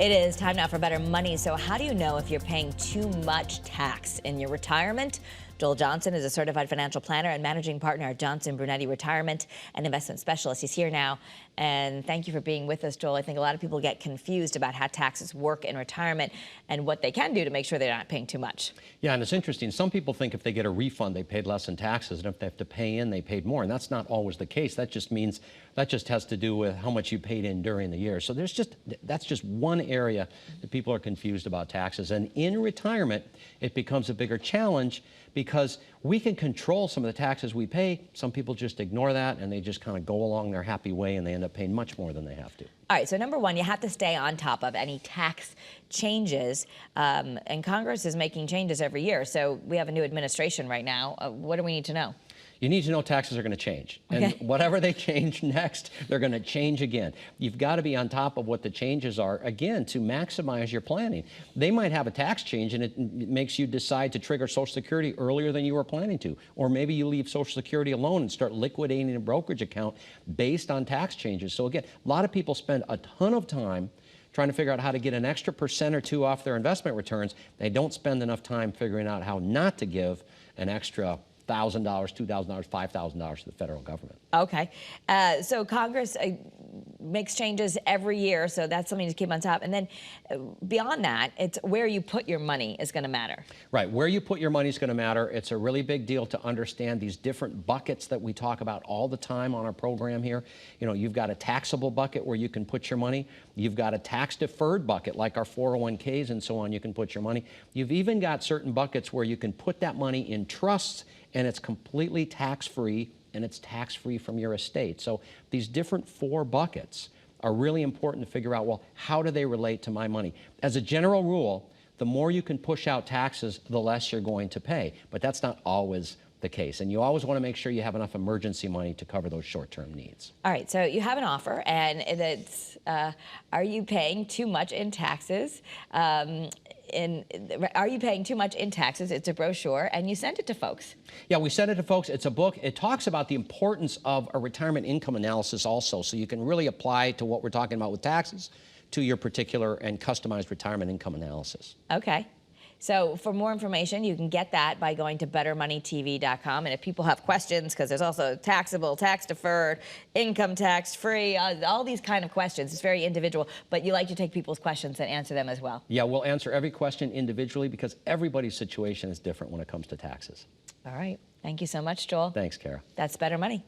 It is time now for Better Money. So how do you know if you're paying too much tax in your retirement? Joel Johnson is a certified financial planner and managing partner at Johnson Brunetti Retirement and Investment Specialist. He's here now. And thank you for being with us, Joel. I think a lot of people get confused about how taxes work in retirement and what they can do to make sure they're not paying too much. Yeah, and it's interesting. Some people think if they get a refund, they paid less in taxes, and if they have to pay in, they paid more. And that's not always the case. That just has to do with how much you paid in during the year. So that's just one area that people are confused about taxes. And in retirement, it becomes a bigger challenge because we can control some of the taxes we pay. Some people just ignore that and they just kind of go along their happy way and they end up paying much more than they have to. All right, so number one, you have to stay on top of any tax changes, and Congress is making changes every year. So we have a new administration right now. What do we need to know? You need to know taxes are going to change. Okay. And whatever they change next, they're going to change again. You've got to be on top of what the changes are, again, to maximize your planning. They might have a tax change and it makes you decide to trigger Social Security earlier than you were planning to. Or maybe you leave Social Security alone and start liquidating a brokerage account based on tax changes. So again, a lot of people spend a ton of time trying to figure out how to get an extra % or 2 off their investment returns. They don't spend enough time figuring out how not to give an extra $1,000, $2,000, $5,000 to the federal government. Okay. So Congress makes changes every year, so that's something to keep on top. And then beyond that, it's where you put your money is going to matter. Right. Where you put your money is going to matter. It's a really big deal to understand these different buckets that we talk about all the time on our program here. You know, you've got a taxable bucket where you can put your money. You've got a tax-deferred bucket like our 401ks and so on, you can put your money. You've even got certain buckets where you can put that money in trusts and it's completely tax-free, and it's tax-free from your estate. So these different 4 buckets are really important to figure out, well, how do they relate to my money? As a general rule, the more you can push out taxes, the less you're going to pay. But that's not always the case. And you always want to make sure you have enough emergency money to cover those short-term needs. All right, so you have an offer, and it's, are you paying too much in taxes? Are you paying too much in taxes? It's a brochure, and you sent it to folks. Yeah, we sent it to folks. It's a book. It talks about the importance of a retirement income analysis also, so you can really apply to what we're talking about with taxes to your particular and customized retirement income analysis. Okay. So for more information, you can get that by going to bettermoneytv.com. And if people have questions, because there's also taxable, tax-deferred, income tax-free, all these kind of questions. It's very individual, but you like to take people's questions and answer them as well. Yeah, we'll answer every question individually because everybody's situation is different when it comes to taxes. All right. Thank you so much, Joel. Thanks, Kara. That's Better Money.